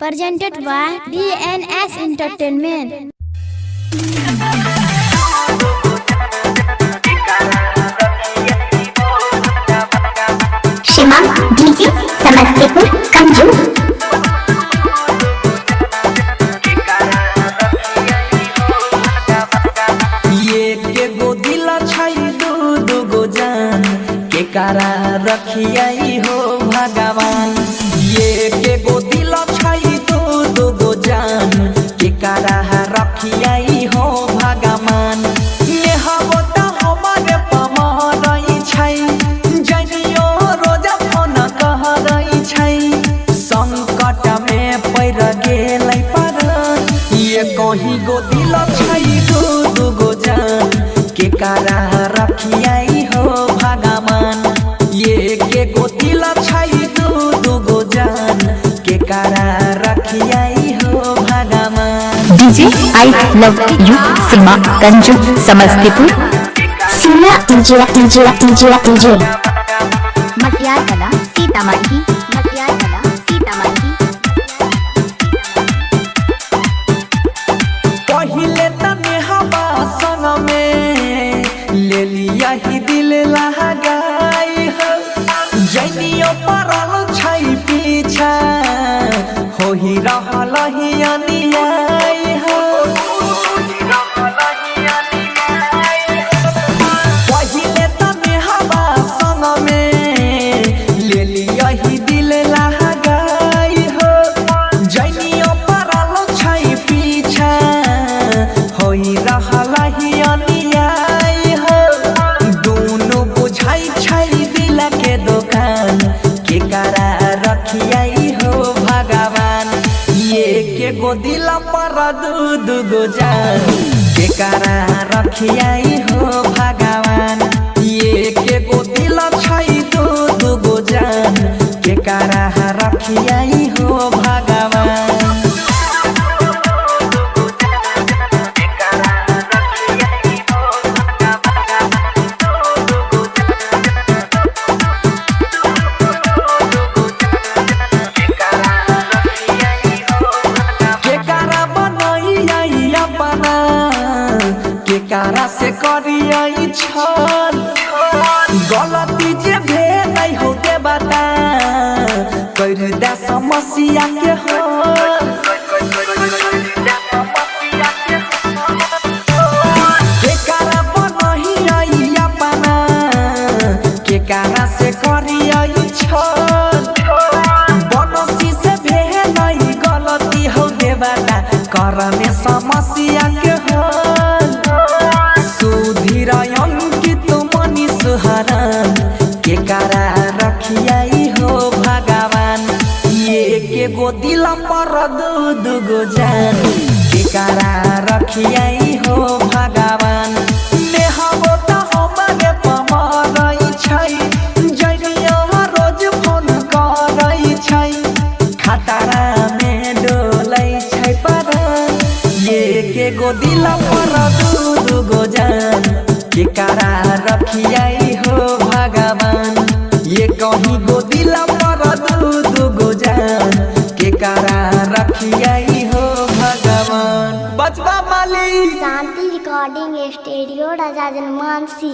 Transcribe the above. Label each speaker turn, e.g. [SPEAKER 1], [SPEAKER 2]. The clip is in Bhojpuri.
[SPEAKER 1] presented by DNS Entertainment.
[SPEAKER 2] शिमा डीजे समस्तीपुर कंजू
[SPEAKER 3] ये के गो दिल छाई दू गो जान के कारा रखियाई हो भगवान। ये के गो दिल छाई दू गो जान के कारा रखियाई हो भगवान। ये हवो त हमारे पमरई छाई जनियो रोज फोन कह रही छाई संकट में पैर गेलै पर। ये कहीं गो दिल छाई दू गो जान के कारा रखियाई हो भगवान। ये के गो दिल छाई दू गो जान के कारा रखियाई हो भगवान।
[SPEAKER 4] DJ I love you Seema कंजू Samastipur.
[SPEAKER 2] Seema DJ DJ DJ DJ
[SPEAKER 4] मटियार कला सीतामढ़ी। मटियार कला सीतामढ़ी।
[SPEAKER 3] पहिले तने हवा संग में ले लिया ही दिल लगाई हो जनियो परल छई पीछा हो ही रहल ही अनियाई हो। पहिले तने हवा संग में ले लिया ही दिल लगाई हो जनियो परल छई पीछा होई रहल ही अनियाई हो। दोनों बुझाई छई दिल के दुकान के कारा रखियाई हो भगवान। ये के गो दिल पर दू गो जान के कारा रखियाई हो भगवान। ये के गो दिल छई दू गो जान के कारा रखियाई हो भगवान। केकारा से करियई छल गलती जे भेल हो के बता कर दे समस्या के हल। केकारा बनहियई अपना केकारा से करियई छल बनसी से भेल गलती हो के बता करने समस्या के हल। अंकित मनी सुहरान के कारा रखियाई हो भगवान। ये के गो दिल पर दू गो जान के कारा रखियाई हो भगवान। ने हवो त हमारे पमरई छई जनियो रोज फोन करई छई खतरा में डोलै छई पर। ये के गो दिल पर दू गो जान के कारा रखियाई हो भगवान। ये कहीं गो दिल पर दू गो जान के कारा रखियाई हो भगवान। बचवा माली
[SPEAKER 2] शांति रिकॉर्डिंग स्टूडियो राजा जनमानसी।